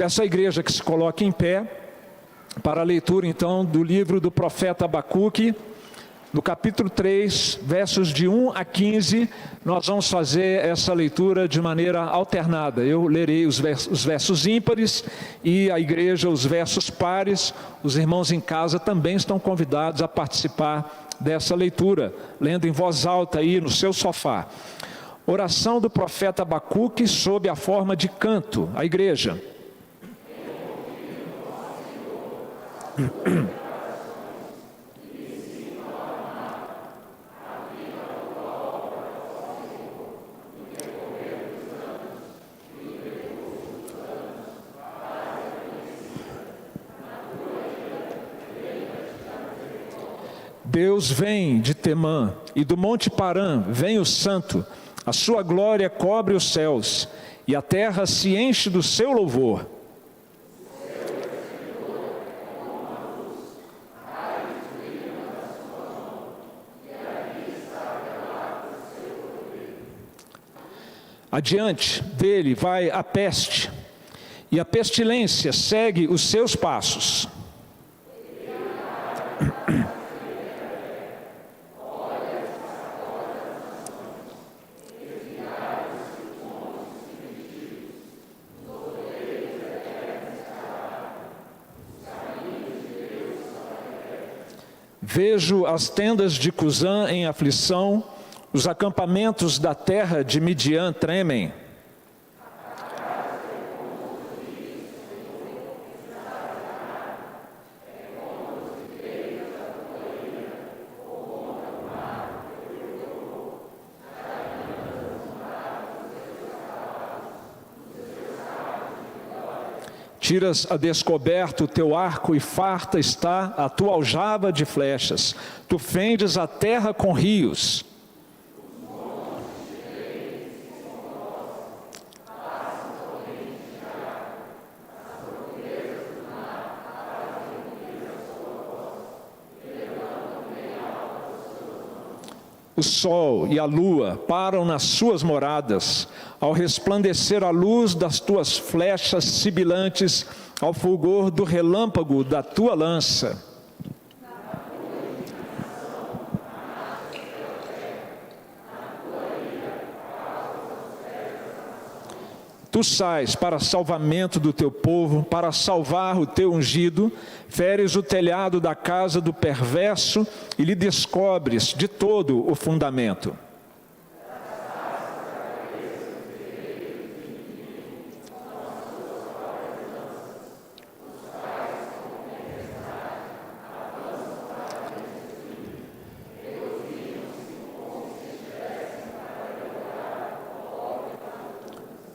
Peço à igreja que se coloque em pé para a leitura, então, do livro do profeta Abacuque, no capítulo 3, versos de 1 a 15, nós vamos fazer essa leitura de maneira alternada. Eu lerei os versos ímpares e a igreja os versos pares. Os irmãos em casa também estão convidados a participar dessa leitura, lendo em voz alta aí no seu sofá. Oração do profeta Abacuque sob a forma de canto. A igreja. Deus vem de Temã, e do monte Parã vem o santo. A sua glória cobre os céus, e a terra se enche do seu louvor. Adiante dele vai a peste, e a pestilência segue os seus passos. Vejo as tendas de Cusã em aflição, os acampamentos da terra de Midian tremem. Tiras a descoberto o teu arco e farta está a tua aljava de flechas. Tu fendes a terra com rios. O sol e a lua param nas suas moradas, ao resplandecer a luz das tuas flechas sibilantes, ao fulgor do relâmpago da tua lança. Tu sais para salvamento do teu povo, para salvar o teu ungido, feres o telhado da casa do perverso e lhe descobres de todo o fundamento.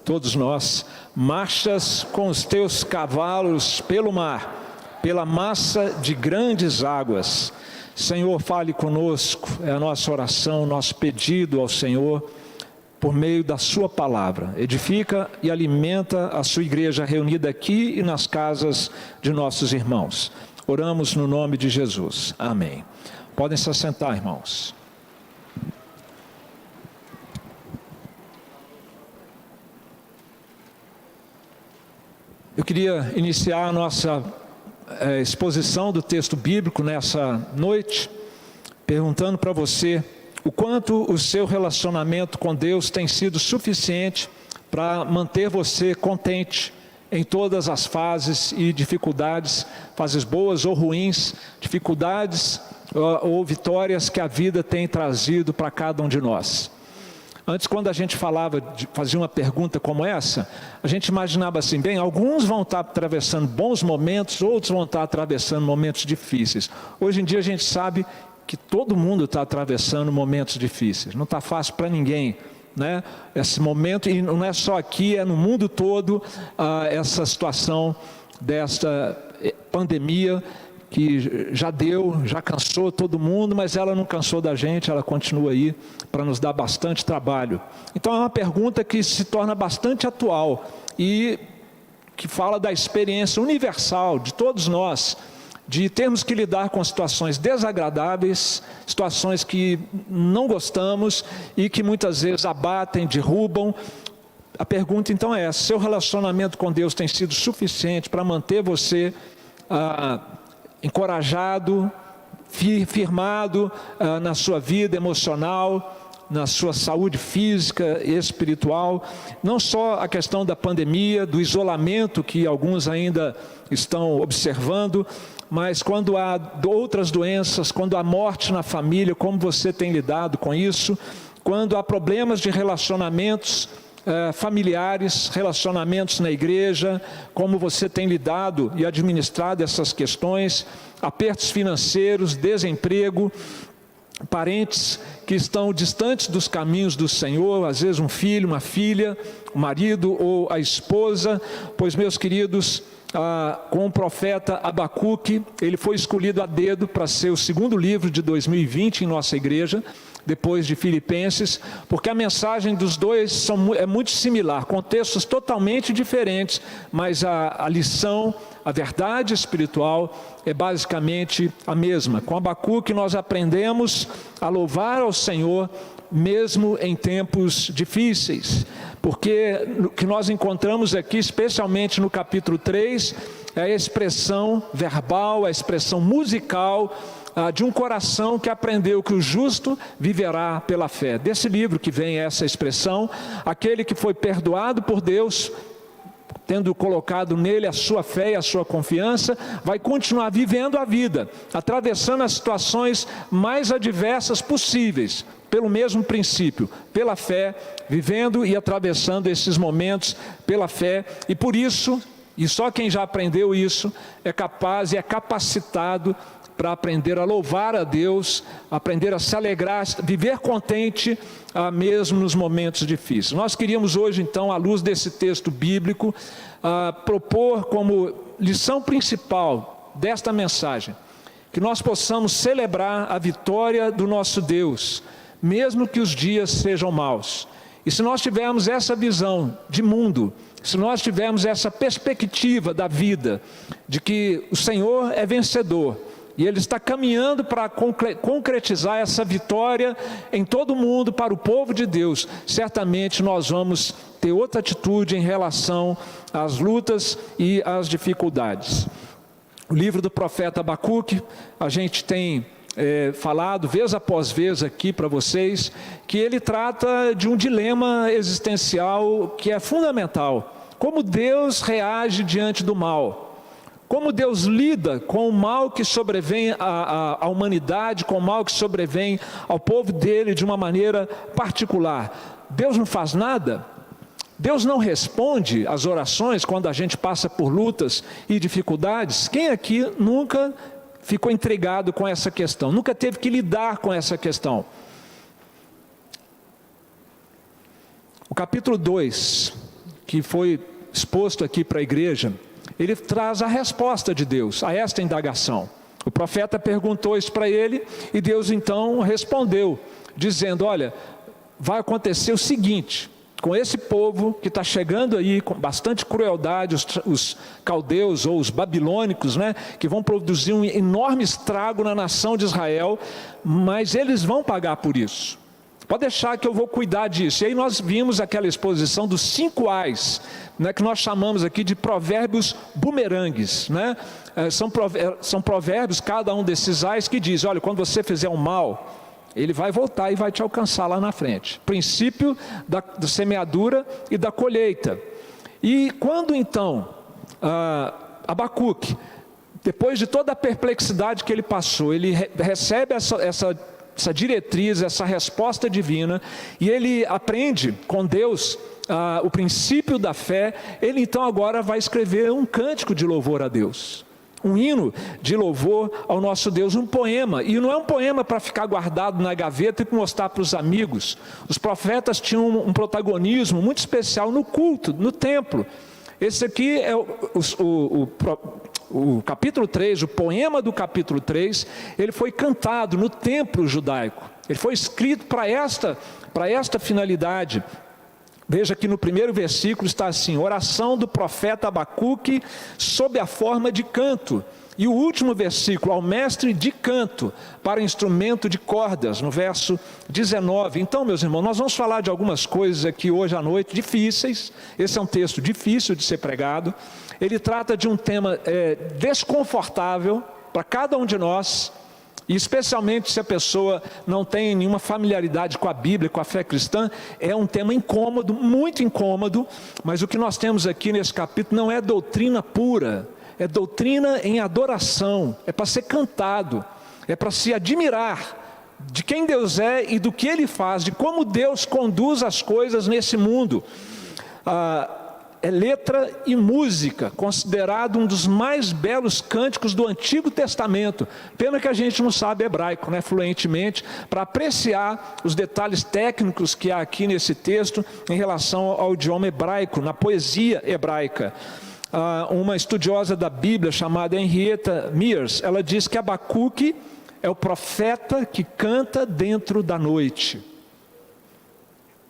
Todos nós, marchas com os teus cavalos pelo mar, pela massa de grandes águas. Senhor, fale conosco, é a nossa oração, nosso pedido ao Senhor, por meio da sua palavra. Edifica e alimenta a sua igreja reunida aqui e nas casas de nossos irmãos. Oramos no nome de Jesus. Amém. Podem se assentar, irmãos. Eu queria iniciar a nossa exposição do texto bíblico nessa noite, perguntando para você o quanto o seu relacionamento com Deus tem sido suficiente para manter você contente em todas as fases e dificuldades, fases boas ou ruins, dificuldades ou vitórias que a vida tem trazido para cada um de nós. Antes, quando a gente fazia uma pergunta como essa, a gente imaginava assim, bem, alguns vão estar atravessando bons momentos, outros vão estar atravessando momentos difíceis. Hoje em dia a gente sabe que todo mundo está atravessando momentos difíceis, não está fácil para ninguém, né? Esse momento, e não é só aqui, é no mundo todo, essa situação desta pandemia, que já cansou todo mundo, mas ela não cansou da gente, ela continua aí para nos dar bastante trabalho. Então é uma pergunta que se torna bastante atual e que fala da experiência universal de todos nós, de termos que lidar com situações desagradáveis, situações que não gostamos e que muitas vezes abatem, derrubam, A pergunta então é essa: seu relacionamento com Deus tem sido suficiente para manter você encorajado, firmado na sua vida emocional, na sua saúde física e espiritual? Não só a questão da pandemia, do isolamento que alguns ainda estão observando, mas quando há outras doenças, quando há morte na família, como você tem lidado com isso? Quando há problemas de relacionamentos familiares, relacionamentos na igreja, como você tem lidado e administrado essas questões? Apertos financeiros, desemprego, parentes que estão distantes dos caminhos do Senhor, às vezes um filho, uma filha, o marido ou a esposa. Pois, meus queridos, com o profeta Abacuque, ele foi escolhido a dedo para ser o segundo livro de 2020 em nossa igreja, depois de Filipenses, porque a mensagem dos dois é muito similar, contextos totalmente diferentes, mas a lição, a verdade espiritual é basicamente a mesma. Com Abacuque nós aprendemos a louvar ao Senhor mesmo em tempos difíceis, porque o que nós encontramos aqui, especialmente no capítulo 3, é a expressão verbal, a expressão musical de um coração que aprendeu que o justo viverá pela fé. Desse livro que vem essa expressão: aquele que foi perdoado por Deus, tendo colocado nele a sua fé e a sua confiança, vai continuar vivendo a vida, atravessando as situações mais adversas possíveis, pelo mesmo princípio, pela fé, vivendo e atravessando esses momentos pela fé. E por isso, e só quem já aprendeu isso, é capaz e é capacitado para aprender a louvar a Deus, aprender a se alegrar, viver contente, mesmo nos momentos difíceis. Nós queríamos hoje, então, à luz desse texto bíblico, propor como lição principal desta mensagem, que nós possamos celebrar a vitória do nosso Deus, mesmo que os dias sejam maus. E se nós tivermos essa visão de mundo, se nós tivermos essa perspectiva da vida, de que o Senhor é vencedor, e Ele está caminhando para concretizar essa vitória em todo o mundo para o povo de Deus, certamente nós vamos ter outra atitude em relação às lutas e às dificuldades. O livro do profeta Abacuque, a gente tem falado vez após vez aqui para vocês, que ele trata de um dilema existencial que é fundamental. Como Deus reage diante do mal? Como Deus lida com o mal que sobrevém à humanidade, com o mal que sobrevém ao povo dele de uma maneira particular? Deus não faz nada? Deus não responde às orações quando a gente passa por lutas e dificuldades? Quem aqui nunca ficou intrigado com essa questão? Nunca teve que lidar com essa questão? O capítulo 2, que foi exposto aqui para a igreja, ele traz a resposta de Deus a esta indagação. O profeta perguntou isso para ele e Deus então respondeu, dizendo: olha, vai acontecer o seguinte, com esse povo que está chegando aí com bastante crueldade, os caldeus ou os babilônicos, que vão produzir um enorme estrago na nação de Israel, mas eles vão pagar por isso. Pode deixar que eu vou cuidar disso. E aí nós vimos aquela exposição dos 5 ais, que nós chamamos aqui de provérbios bumerangues. São provérbios, cada um desses ais, que diz: olha, quando você fizer um mal, ele vai voltar e vai te alcançar lá na frente. Princípio da semeadura e da colheita. E quando então Abacuque, depois de toda a perplexidade que ele passou, ele recebe essa diretriz, essa resposta divina, e ele aprende com Deus o princípio da fé, ele então agora vai escrever um cântico de louvor a Deus, um hino de louvor ao nosso Deus, um poema. E não é um poema para ficar guardado na gaveta e mostrar para os amigos. Os profetas tinham um protagonismo muito especial no culto, no templo. Esse aqui é o capítulo 3, o poema do capítulo 3, ele foi cantado no templo judaico. Ele foi escrito para esta finalidade. Veja que no primeiro versículo está assim: oração do profeta Abacuque sob a forma de canto. E o último versículo, ao mestre de canto para instrumento de cordas, no verso 19. Então, meus irmãos, nós vamos falar de algumas coisas aqui hoje à noite, difíceis. Esse é um texto difícil de ser pregado. Ele trata de um tema desconfortável para cada um de nós, e especialmente se a pessoa não tem nenhuma familiaridade com a Bíblia, com a fé cristã. É um tema incômodo, muito incômodo, mas o que nós temos aqui nesse capítulo não é doutrina pura, é doutrina em adoração, é para ser cantado, é para se admirar de quem Deus é e do que Ele faz, de como Deus conduz as coisas nesse mundo. É letra e música, considerado um dos mais belos cânticos do Antigo Testamento. Pena que a gente não sabe hebraico, né, fluentemente, para apreciar os detalhes técnicos que há aqui nesse texto em relação ao idioma hebraico, na poesia hebraica. Uma estudiosa da Bíblia chamada Henrietta Mears, ela diz que Abacuque é o profeta que canta dentro da noite.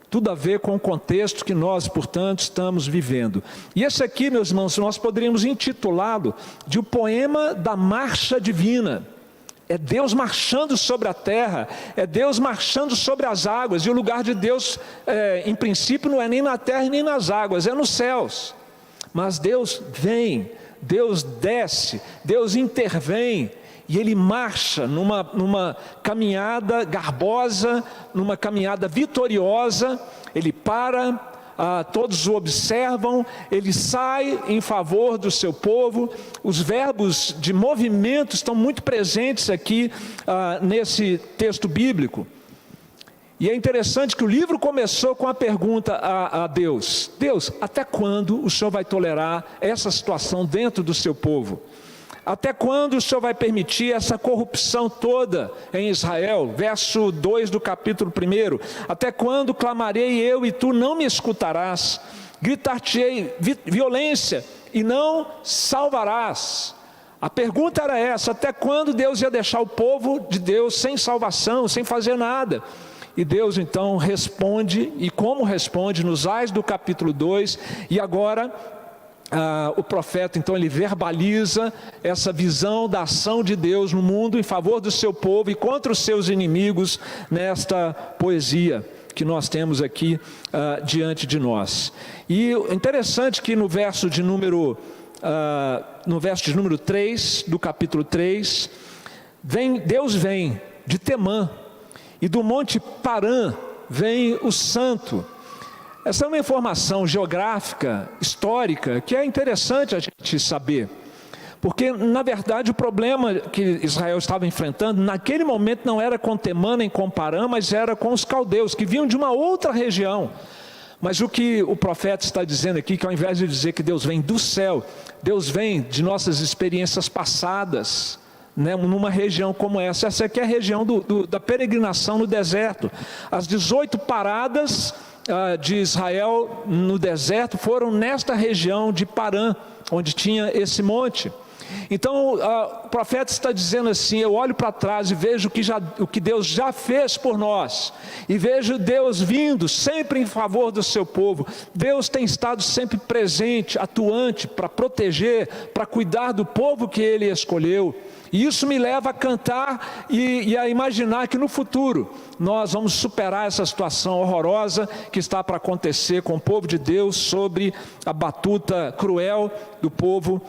Tudo a ver com o contexto que nós, portanto, estamos vivendo. E esse aqui, meus irmãos, nós poderíamos intitulá-lo de o poema da marcha divina. É Deus marchando sobre a terra, é Deus marchando sobre as águas, e o lugar de Deus, em princípio, não é nem na terra e nem nas águas, é nos céus. Mas Deus vem, Deus desce, Deus intervém, e Ele marcha numa caminhada garbosa, numa caminhada vitoriosa. Ele para, todos o observam, Ele sai em favor do seu povo. Os verbos de movimento estão muito presentes aqui nesse texto bíblico. E é interessante que o livro começou com a pergunta a Deus: Deus, até quando o Senhor vai tolerar essa situação dentro do seu povo? Até quando o Senhor vai permitir essa corrupção toda em Israel? Verso 2 do capítulo 1. Até quando clamarei eu e tu não me escutarás? Gritar-te-ei violência e não salvarás. A pergunta era essa: até quando Deus ia deixar o povo de Deus sem salvação, sem fazer nada? E Deus então responde, e como responde nos ais do capítulo 2, e agora o profeta então ele verbaliza essa visão da ação de Deus no mundo em favor do seu povo e contra os seus inimigos nesta poesia que nós temos aqui diante de nós. E interessante que no verso de número 3 do capítulo 3, Deus vem de Temã, e do monte Parã vem o santo. Essa é uma informação geográfica, histórica, que é interessante a gente saber. Porque, na verdade, o problema que Israel estava enfrentando, naquele momento não era com Temã nem com Parã, mas era com os caldeus, que vinham de uma outra região. Mas o que o profeta está dizendo aqui, que ao invés de dizer que Deus vem do céu, Deus vem de nossas experiências passadas, numa região como essa aqui é a região da peregrinação no deserto. As 18 paradas de Israel no deserto foram nesta região de Parã, onde tinha esse monte. Então o profeta está dizendo assim: eu olho para trás e vejo o que Deus já fez por nós, e vejo Deus vindo sempre em favor do seu povo. Deus tem estado sempre presente, atuante, para proteger, para cuidar do povo que Ele escolheu. E isso me leva a cantar e a imaginar que no futuro nós vamos superar essa situação horrorosa que está para acontecer com o povo de Deus sobre a batuta cruel do povo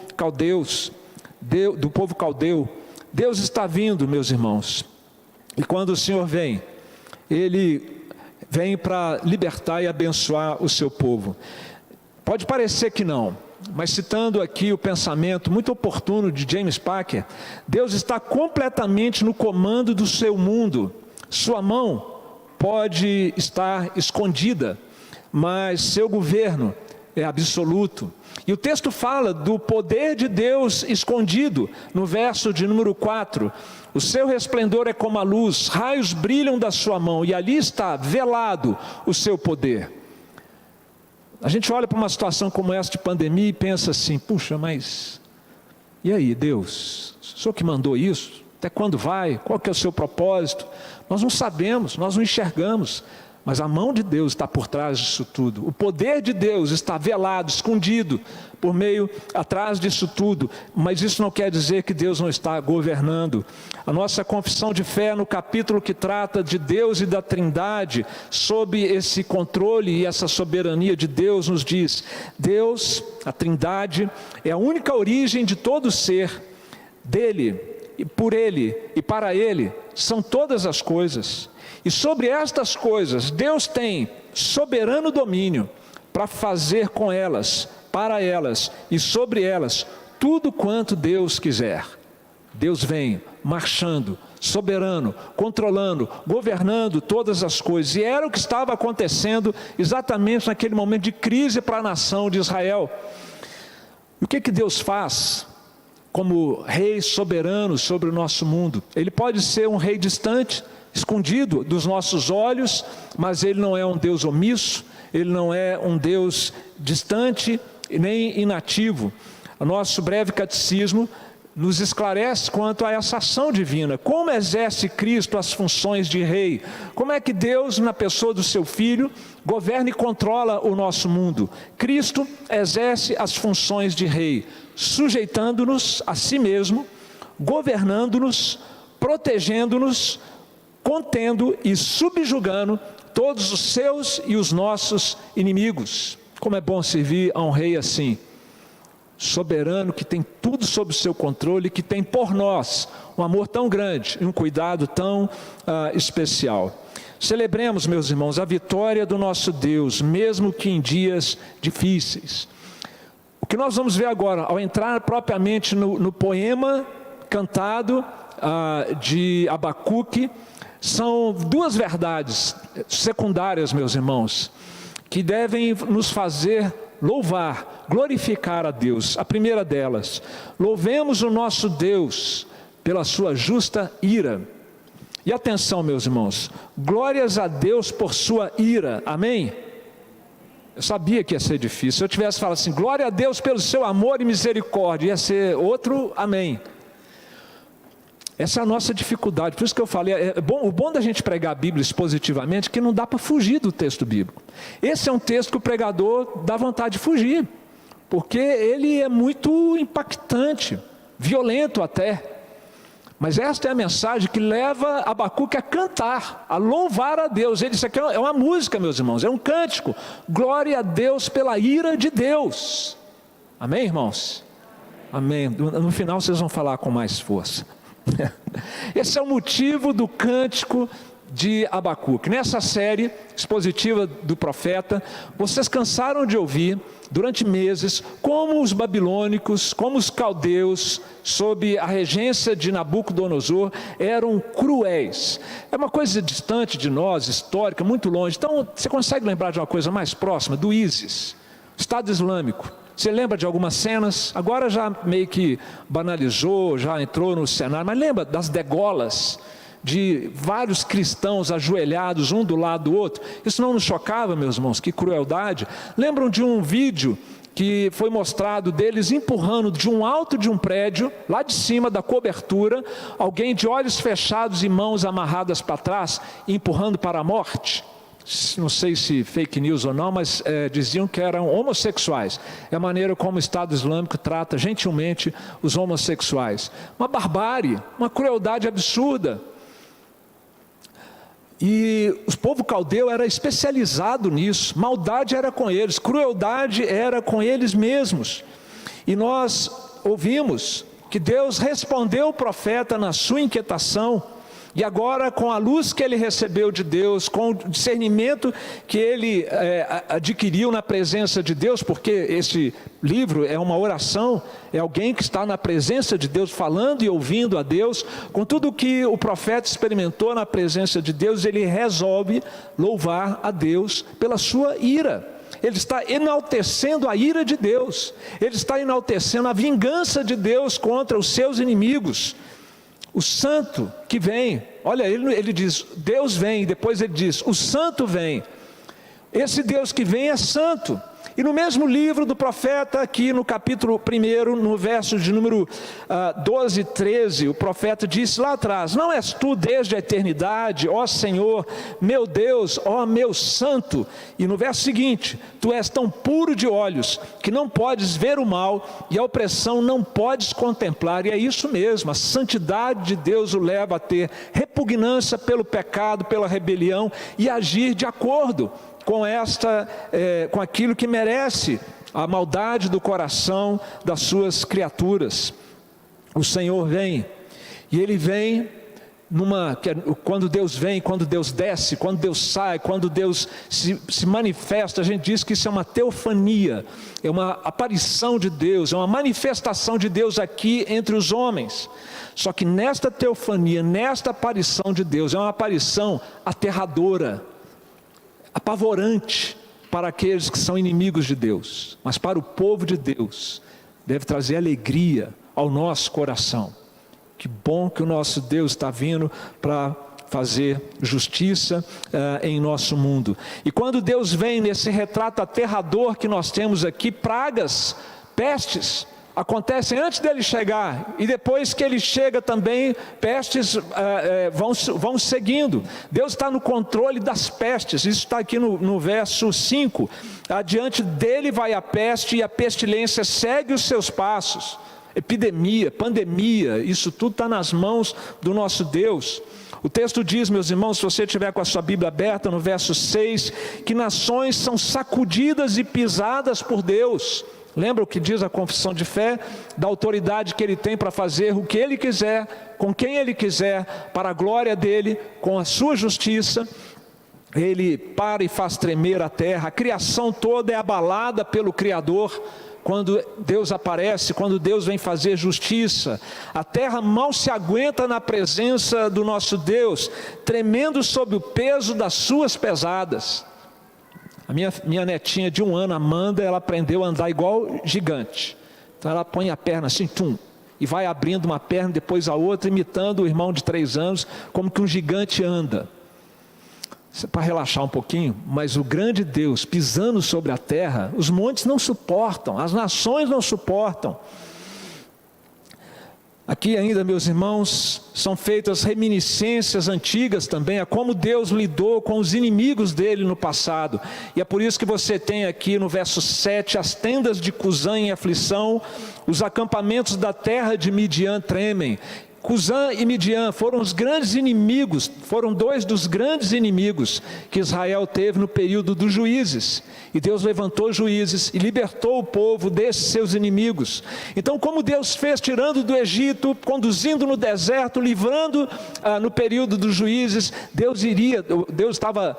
caldeu. Deus está vindo, meus irmãos. E quando o Senhor vem, Ele vem para libertar e abençoar o seu povo. Pode parecer que não, mas citando aqui o pensamento muito oportuno de James Packer, Deus está completamente no comando do seu mundo. Sua mão pode estar escondida, mas seu governo é absoluto. E o texto fala do poder de Deus escondido, no verso de número 4. O seu resplendor é como a luz, raios brilham da sua mão, e ali está velado o seu poder. A gente olha para uma situação como essa de pandemia e pensa assim: puxa, mas e aí, Deus? O Senhor que mandou isso? Até quando vai? Qual que é o seu propósito? Nós não sabemos, nós não enxergamos. Mas a mão de Deus está por trás disso tudo. O poder de Deus está velado, escondido, atrás disso tudo. Mas isso não quer dizer que Deus não está governando. A nossa confissão de fé, no capítulo que trata de Deus e da Trindade, sob esse controle e essa soberania de Deus, nos diz: Deus, a Trindade, é a única origem de todo ser. Dele, e por Ele, e para Ele, são todas as coisas. E sobre estas coisas, Deus tem soberano domínio para fazer com elas, para elas e sobre elas, tudo quanto Deus quiser. Deus vem marchando, soberano, controlando, governando todas as coisas. E era o que estava acontecendo exatamente naquele momento de crise para a nação de Israel. E o que Deus faz como rei soberano sobre o nosso mundo? Ele pode ser um rei distante, escondido dos nossos olhos, mas Ele não é um Deus omisso, Ele não é um Deus distante nem inativo. O nosso breve catecismo nos esclarece quanto a essa ação divina. Como exerce Cristo as funções de rei? Como é que Deus, na pessoa do seu Filho, governa e controla o nosso mundo? Cristo exerce as funções de rei, sujeitando-nos a si mesmo, governando-nos, protegendo-nos, contendo e subjugando todos os seus e os nossos inimigos. Como é bom servir a um rei assim, soberano, que tem tudo sob o seu controle, que tem por nós um amor tão grande e um cuidado tão especial. Celebremos, meus irmãos, a vitória do nosso Deus, mesmo que em dias difíceis. O que nós vamos ver agora, ao entrar propriamente no poema cantado de Abacuque, são duas verdades secundárias, meus irmãos, que devem nos fazer louvar, glorificar a Deus. A primeira delas: louvemos o nosso Deus pela sua justa ira. E atenção, meus irmãos, glórias a Deus por sua ira, amém? Eu sabia que ia ser difícil. Se eu tivesse falado assim, glória a Deus pelo seu amor e misericórdia, ia ser outro amém. Essa é a nossa dificuldade, por isso que eu falei, o bom da gente pregar a Bíblia expositivamente é que não dá para fugir do texto bíblico. Esse é um texto que o pregador dá vontade de fugir, porque ele é muito impactante, violento até. Mas esta é a mensagem que leva Abacuque a cantar, a louvar a Deus. Isso aqui é uma música, meus irmãos, é um cântico. Glória a Deus pela ira de Deus. Amém, irmãos? Amém. No final vocês vão falar com mais força. Esse é o motivo do cântico de Abacuque. Nessa série expositiva do profeta, vocês cansaram de ouvir durante meses como os babilônicos, como os caldeus, sob a regência de Nabucodonosor, eram cruéis. É uma coisa distante de nós, histórica, muito longe. Então, você consegue lembrar de uma coisa mais próxima? Do ISIS, Estado Islâmico. Você lembra de algumas cenas? Agora já meio que banalizou, já entrou no cenário, mas lembra das degolas de vários cristãos ajoelhados um do lado do outro? Isso não nos chocava, meus irmãos? Que crueldade! Lembram de um vídeo que foi mostrado deles empurrando de um alto de um prédio, lá de cima da cobertura, alguém de olhos fechados e mãos amarradas para trás, empurrando para a morte? Não sei se fake news ou não, mas diziam que eram homossexuais. É a maneira como o Estado Islâmico trata gentilmente os homossexuais. Uma barbárie, uma crueldade absurda. E o povo caldeu era especializado nisso. Maldade era com eles, crueldade era com eles mesmos. E nós ouvimos que Deus respondeu o profeta na sua inquietação. E agora, com a luz que ele recebeu de Deus, com o discernimento que ele adquiriu na presença de Deus, porque esse livro é uma oração, é alguém que está na presença de Deus, falando e ouvindo a Deus, com tudo que o profeta experimentou na presença de Deus, ele resolve louvar a Deus pela sua ira. Ele está enaltecendo a ira de Deus, ele está enaltecendo a vingança de Deus contra os seus inimigos. O santo que vem, olha, ele diz, Deus vem, depois ele diz, o santo vem. Esse Deus que vem é santo, E no mesmo livro do profeta, aqui no capítulo 1, no verso de número 12 e 13, o profeta disse lá atrás: não és tu desde a eternidade, ó Senhor, meu Deus, ó meu santo. E no verso seguinte: tu és tão puro de olhos, que não podes ver o mal, e a opressão não podes contemplar. E é isso mesmo, a santidade de Deus o leva a ter repugnância pelo pecado, pela rebelião, e agir de acordo com aquilo que merece a maldade do coração das suas criaturas. O Senhor vem, e Ele vem quando Deus vem, quando Deus desce, quando Deus sai, quando Deus se manifesta. A gente diz que isso é uma teofania, é uma aparição de Deus, é uma manifestação de Deus aqui entre os homens. Só que nesta teofania, nesta aparição de Deus, é uma aparição aterradora, apavorante para aqueles que são inimigos de Deus, mas para o povo de Deus deve trazer alegria ao nosso coração. Que bom que o nosso Deus está vindo para fazer justiça em nosso mundo. E quando Deus vem nesse retrato aterrador que nós temos aqui, pragas, pestes acontecem antes dele chegar, e depois que ele chega também, pestes vão seguindo. Deus está no controle das pestes. Isso está aqui no verso 5. Adiante dele vai a peste, e a pestilência segue os seus passos. Epidemia, pandemia, isso tudo está nas mãos do nosso Deus. O texto diz, meus irmãos, se você tiver com a sua Bíblia aberta, no verso 6, que nações são sacudidas e pisadas por Deus. Lembra o que diz a confissão de fé? Da autoridade que Ele tem para fazer o que Ele quiser, com quem Ele quiser, para a glória dEle, com a sua justiça. Ele para e faz tremer a terra. A criação toda é abalada pelo Criador. Quando Deus aparece, quando Deus vem fazer justiça, a terra mal se aguenta na presença do nosso Deus, tremendo sob o peso das suas pesadas. A minha netinha de 1 ano, Amanda, ela aprendeu a andar igual gigante. Então ela põe a perna assim, e vai abrindo uma perna, depois a outra, imitando o irmão de 3 anos, como que um gigante anda. Isso é para relaxar um pouquinho, mas o grande Deus pisando sobre a terra, os montes não suportam, as nações não suportam. Aqui ainda, meus irmãos, são feitas reminiscências antigas também a como Deus lidou com os inimigos dele no passado. E é por isso que você tem aqui no verso 7, as tendas de Cusã em aflição, os acampamentos da terra de Midian tremem. Cusã e Midian foram os grandes inimigos, foram 2 dos grandes inimigos que Israel teve no período dos juízes. E Deus levantou juízes e libertou o povo desses seus inimigos. Então, como Deus fez tirando do Egito, conduzindo no deserto, livrando no período dos juízes, Deus estava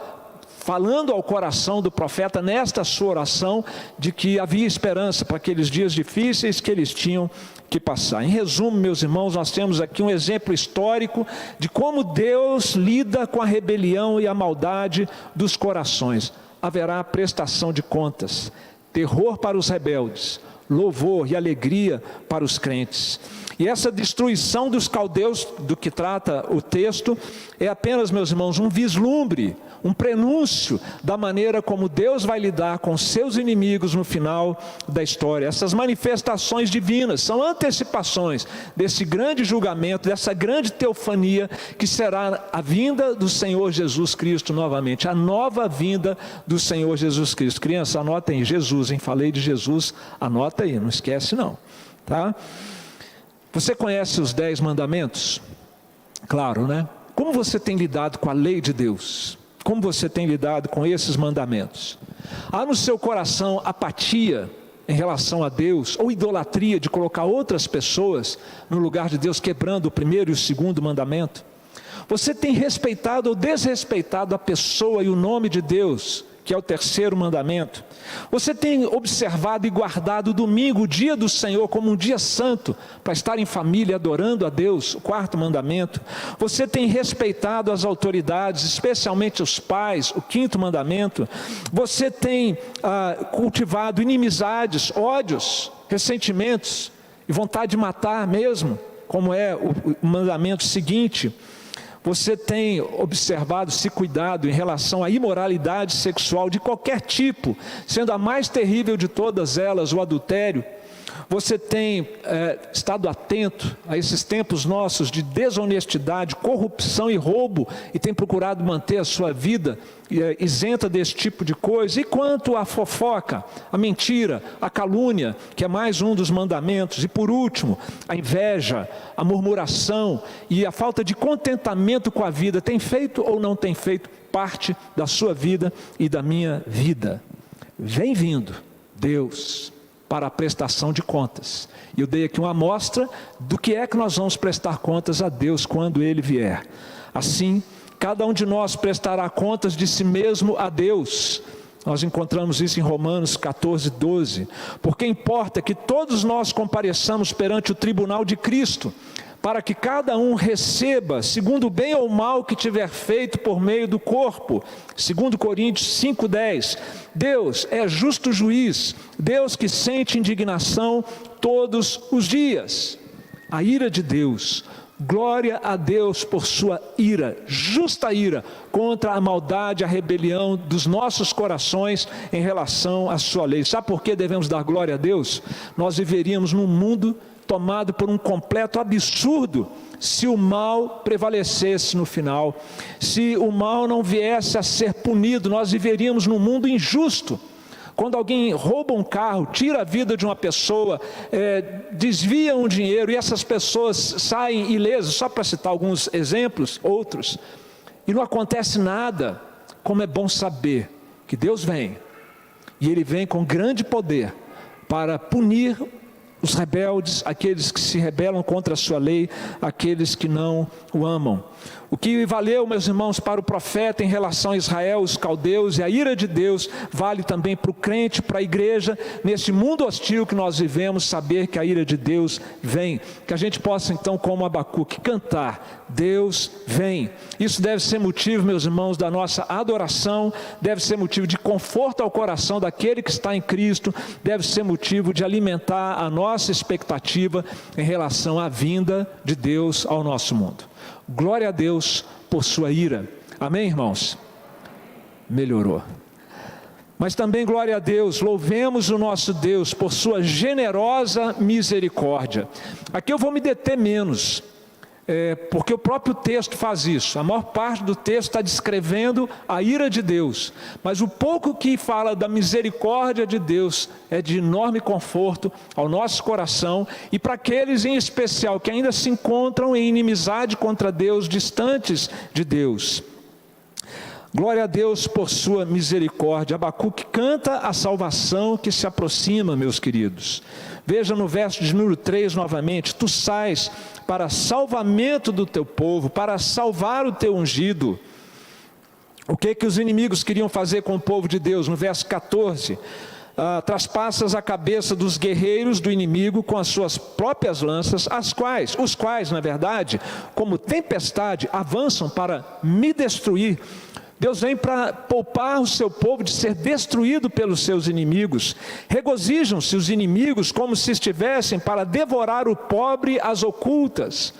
falando ao coração do profeta nesta sua oração de que havia esperança para aqueles dias difíceis que eles tinham que passar. Em resumo, meus irmãos, nós temos aqui um exemplo histórico de como Deus lida com a rebelião e a maldade dos corações. Haverá prestação de contas, terror para os rebeldes, louvor e alegria para os crentes. E essa destruição dos caldeus, do que trata o texto, é apenas, meus irmãos, um vislumbre, um prenúncio da maneira como Deus vai lidar com seus inimigos no final da história. Essas manifestações divinas são antecipações desse grande julgamento, dessa grande teofania que será a vinda do Senhor Jesus Cristo novamente, a nova vinda do Senhor Jesus Cristo. Criança, anota aí, Jesus, hein? Falei de Jesus, anota aí, não esquece não, tá? Você conhece os 10 mandamentos? Claro, né? Como você tem lidado com a lei de Deus? Como você tem lidado com esses mandamentos? Há no seu coração apatia em relação a Deus, ou idolatria de colocar outras pessoas no lugar de Deus, quebrando o primeiro e o segundo mandamento? Você tem respeitado ou desrespeitado a pessoa e o nome de Deus, que é o terceiro mandamento? Você tem observado e guardado o domingo, o dia do Senhor, como um dia santo, para estar em família adorando a Deus, o quarto mandamento? Você tem respeitado as autoridades, especialmente os pais, o quinto mandamento? Você tem cultivado inimizades, ódios, ressentimentos e vontade de matar mesmo, como é o mandamento seguinte? Você tem observado, se cuidado em relação à imoralidade sexual de qualquer tipo, sendo a mais terrível de todas elas o adultério? Você tem estado atento a esses tempos nossos de desonestidade, corrupção e roubo e tem procurado manter a sua vida isenta desse tipo de coisa? E quanto à fofoca, a mentira, a calúnia, que é mais um dos mandamentos, e por último, a inveja, a murmuração e a falta de contentamento com a vida, tem feito ou não tem feito parte da sua vida e da minha vida? Vem vindo Deus para a prestação de contas. E eu dei aqui uma amostra do que é que nós vamos prestar contas a Deus quando Ele vier. Assim, cada um de nós prestará contas de si mesmo a Deus. Nós encontramos isso em Romanos 14, 12. Porque importa que todos nós compareçamos perante o tribunal de Cristo, para que cada um receba, segundo o bem ou o mal que tiver feito por meio do corpo. 2 Coríntios 5,10. Deus é justo juiz, Deus que sente indignação todos os dias. A ira de Deus, glória a Deus por sua ira, justa ira, contra a maldade, a rebelião dos nossos corações em relação à sua lei. Sabe por que devemos dar glória a Deus? Nós viveríamos num mundo tomado por um completo absurdo, se o mal prevalecesse no final, se o mal não viesse a ser punido, nós viveríamos num mundo injusto. Quando alguém rouba um carro, tira a vida de uma pessoa, desvia um dinheiro e essas pessoas saem ilesas, só para citar alguns exemplos, outros, e não acontece nada, como é bom saber que Deus vem, e Ele vem com grande poder para punir os rebeldes, aqueles que se rebelam contra a sua lei, aqueles que não o amam. O que valeu, meus irmãos, para o profeta em relação a Israel, os caldeus e a ira de Deus, vale também para o crente, para a igreja, nesse mundo hostil que nós vivemos, saber que a ira de Deus vem. Que a gente possa então, como Abacuque, cantar, Deus vem. Isso deve ser motivo, meus irmãos, da nossa adoração, deve ser motivo de conforto ao coração daquele que está em Cristo, deve ser motivo de alimentar a nossa expectativa em relação à vinda de Deus ao nosso mundo. Glória a Deus por sua ira. Amém, irmãos? Melhorou. Mas também glória a Deus, louvemos o nosso Deus por sua generosa misericórdia. Aqui eu vou me deter menos, porque o próprio texto faz isso. A maior parte do texto está descrevendo a ira de Deus, mas o pouco que fala da misericórdia de Deus é de enorme conforto ao nosso coração e para aqueles em especial que ainda se encontram em inimizade contra Deus, distantes de Deus. Glória a Deus por sua misericórdia. Abacuque canta a salvação que se aproxima, meus queridos. Veja no verso de número 3 novamente: tu sais para salvamento do teu povo, para salvar o teu ungido. O que os inimigos queriam fazer com o povo de Deus? No verso 14, traspassas a cabeça dos guerreiros do inimigo com as suas próprias lanças, os quais, na verdade, como tempestade, avançam para me destruir. Deus vem para poupar o seu povo de ser destruído pelos seus inimigos. Regozijam-se os inimigos como se estivessem para devorar o pobre às ocultas.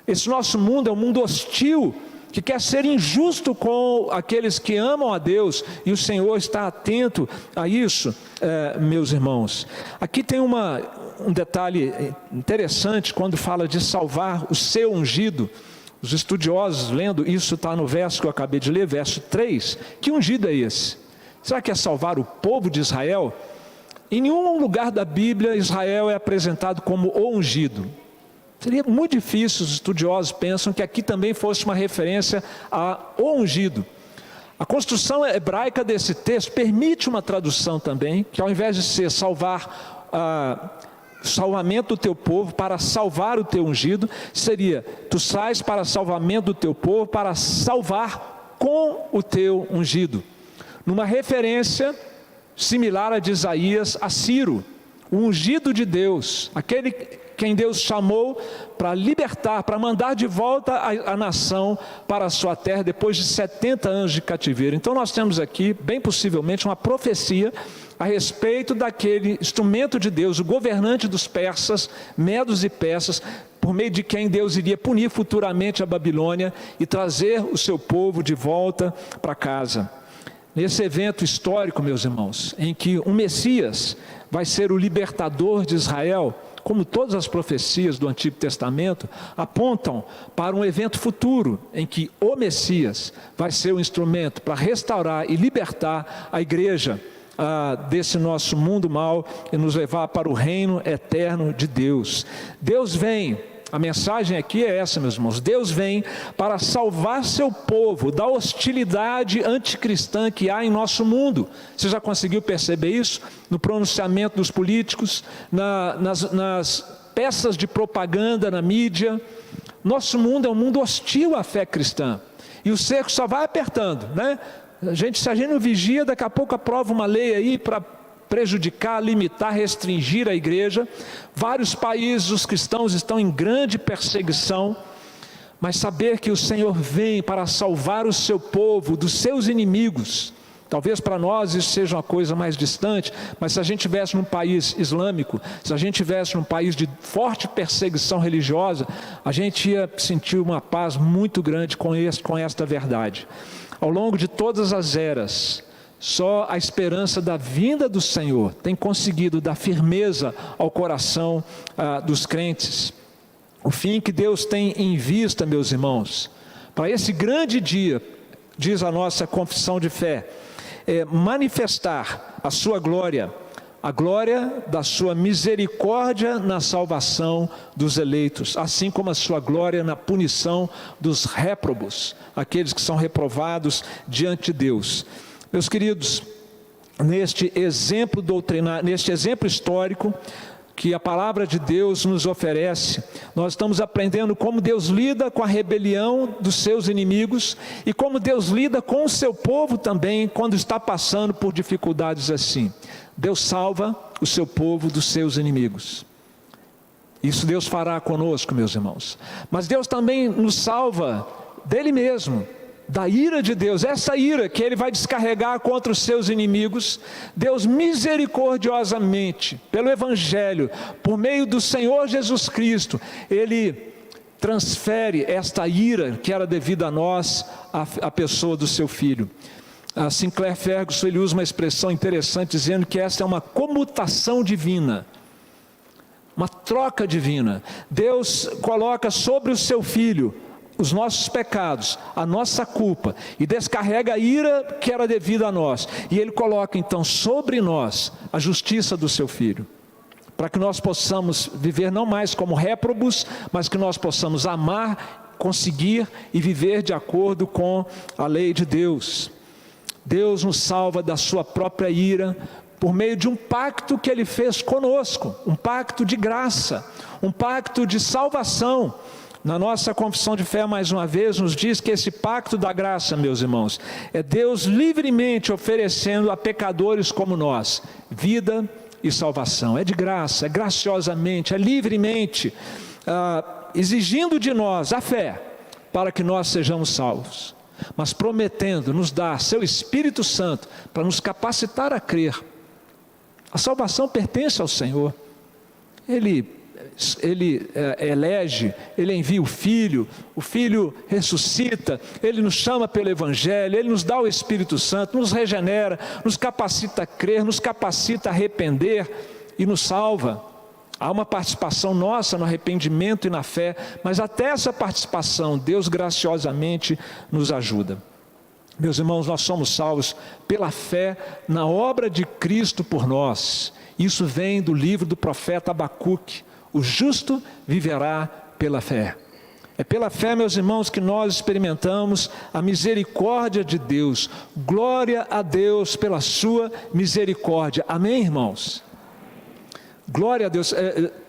Esse nosso mundo é um mundo hostil, que quer ser injusto com aqueles que amam a Deus, e o Senhor está atento a isso, meus irmãos. Aqui tem um detalhe interessante quando fala de salvar o seu ungido. Os estudiosos, lendo isso, está no verso que eu acabei de ler, verso 3. Que ungido é esse? Será que é salvar o povo de Israel? Em nenhum lugar da Bíblia, Israel é apresentado como o ungido. Seria muito difícil, os estudiosos pensam que aqui também fosse uma referência a o ungido. A construção hebraica desse texto permite uma tradução também, que ao invés de ser salvamento do teu povo, para salvar o teu ungido, seria, tu sais para salvamento do teu povo, para salvar com o teu ungido. Numa referência similar a de Isaías a Ciro, o ungido de Deus, aquele quem Deus chamou para libertar, para mandar de volta a nação para a sua terra, depois de 70 anos de cativeiro. Então nós temos aqui, bem possivelmente, uma profecia a respeito daquele instrumento de Deus, o governante dos persas, medos e persas, por meio de quem Deus iria punir futuramente a Babilônia e trazer o seu povo de volta para casa. Nesse evento histórico, meus irmãos, em que um Messias vai ser o libertador de Israel, como todas as profecias do Antigo Testamento apontam para um evento futuro, em que o Messias vai ser o instrumento para restaurar e libertar a igreja desse nosso mundo mau e nos levar para o reino eterno de Deus. Deus vem, a mensagem aqui é essa, meus irmãos, Deus vem para salvar seu povo da hostilidade anticristã que há em nosso mundo. Você já conseguiu perceber isso? No pronunciamento dos políticos, nas peças de propaganda na mídia. Nosso mundo é um mundo hostil à fé cristã, e o cerco só vai apertando, né? Se a gente não vigia, daqui a pouco aprova uma lei aí para prejudicar, limitar, restringir a igreja. Vários países, os cristãos estão em grande perseguição, mas saber que o Senhor vem para salvar o seu povo dos seus inimigos, talvez para nós isso seja uma coisa mais distante, mas se a gente estivesse num país islâmico, se a gente estivesse num país de forte perseguição religiosa, a gente ia sentir uma paz muito grande com esta verdade. Ao longo de todas as eras, só a esperança da vinda do Senhor tem conseguido dar firmeza ao coração dos crentes. O fim que Deus tem em vista, meus irmãos, para esse grande dia, diz a nossa confissão de fé, é manifestar a sua glória, a glória da sua misericórdia na salvação dos eleitos, assim como a sua glória na punição dos réprobos, aqueles que são reprovados diante de Deus. Meus queridos, neste exemplo doutrinário, neste exemplo histórico que a palavra de Deus nos oferece, nós estamos aprendendo como Deus lida com a rebelião dos seus inimigos e como Deus lida com o seu povo também quando está passando por dificuldades assim. Deus salva o seu povo dos seus inimigos. Isso Deus fará conosco, meus irmãos. Mas Deus também nos salva dele mesmo, da ira de Deus. Essa ira que ele vai descarregar contra os seus inimigos, Deus misericordiosamente, pelo Evangelho, por meio do Senhor Jesus Cristo, ele transfere esta ira que era devida a nós, à pessoa do seu Filho. A Sinclair Ferguson, ele usa uma expressão interessante, dizendo que essa é uma comutação divina, uma troca divina. Deus coloca sobre o seu Filho os nossos pecados, a nossa culpa, e descarrega a ira que era devida a nós, e ele coloca então sobre nós a justiça do seu Filho, para que nós possamos viver não mais como réprobos, mas que nós possamos amar, conseguir e viver de acordo com a lei de Deus. Deus nos salva da sua própria ira por meio de um pacto que ele fez conosco, um pacto de graça, um pacto de salvação. Na nossa confissão de fé, mais uma vez, nos diz que esse pacto da graça, meus irmãos, é Deus livremente oferecendo a pecadores como nós vida e salvação. É de graça, é graciosamente, é livremente, exigindo de nós a fé para que nós sejamos salvos, mas prometendo nos dar seu Espírito Santo para nos capacitar a crer. A salvação pertence ao Senhor. Ele elege, ele envia o Filho ressuscita, ele nos chama pelo Evangelho, ele nos dá o Espírito Santo, nos regenera, nos capacita a crer, nos capacita a arrepender e nos salva. Há uma participação nossa no arrependimento e na fé, mas até essa participação Deus graciosamente nos ajuda. Meus irmãos, nós somos salvos pela fé na obra de Cristo por nós. Isso vem do livro do profeta Abacuque: o justo viverá pela fé. É pela fé, meus irmãos, que nós experimentamos a misericórdia de Deus. Glória a Deus pela sua misericórdia. Amém, irmãos? Glória a Deus.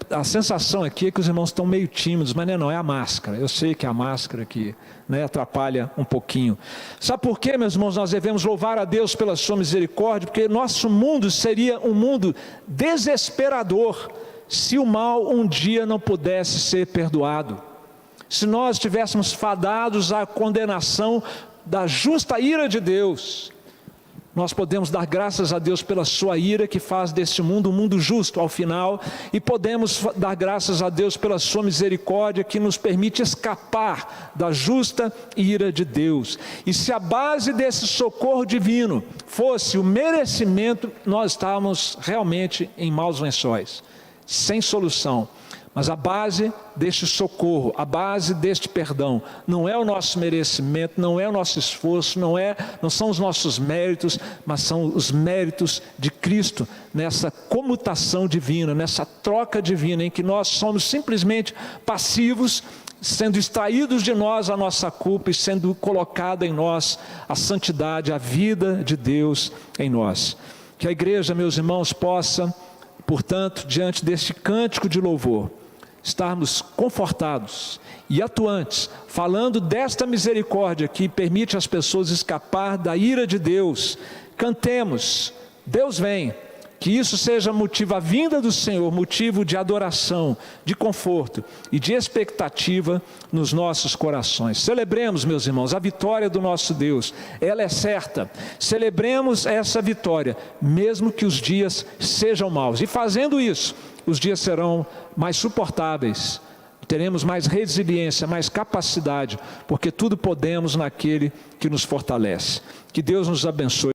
A sensação aqui é que os irmãos estão meio tímidos, mas não é a máscara. Eu sei que é a máscara que atrapalha um pouquinho. Sabe por quê, meus irmãos, nós devemos louvar a Deus pela sua misericórdia? Porque nosso mundo seria um mundo desesperador se o mal um dia não pudesse ser perdoado. Se nós estivéssemos fadados à condenação da justa ira de Deus. Nós podemos dar graças a Deus pela sua ira que faz deste mundo um mundo justo ao final, e podemos dar graças a Deus pela sua misericórdia que nos permite escapar da justa ira de Deus. E se a base desse socorro divino fosse o merecimento, nós estávamos realmente em maus lençóis, sem solução. Mas a base deste socorro, a base deste perdão, não é o nosso merecimento, não é o nosso esforço, não são os nossos méritos, mas são os méritos de Cristo, nessa comutação divina, nessa troca divina, em que nós somos simplesmente passivos, sendo extraídos de nós a nossa culpa e sendo colocada em nós a santidade, a vida de Deus em nós. Que a igreja, meus irmãos, possa, portanto, diante deste cântico de louvor, estarmos confortados e atuantes, falando desta misericórdia que permite às pessoas escapar da ira de Deus. Cantemos, Deus vem, que isso seja motivo, a vinda do Senhor, motivo de adoração, de conforto e de expectativa nos nossos corações. Celebremos, meus irmãos, a vitória do nosso Deus, ela é certa. Celebremos essa vitória, mesmo que os dias sejam maus, e fazendo isso, os dias serão mais suportáveis, teremos mais resiliência, mais capacidade, porque tudo podemos naquele que nos fortalece. Que Deus nos abençoe.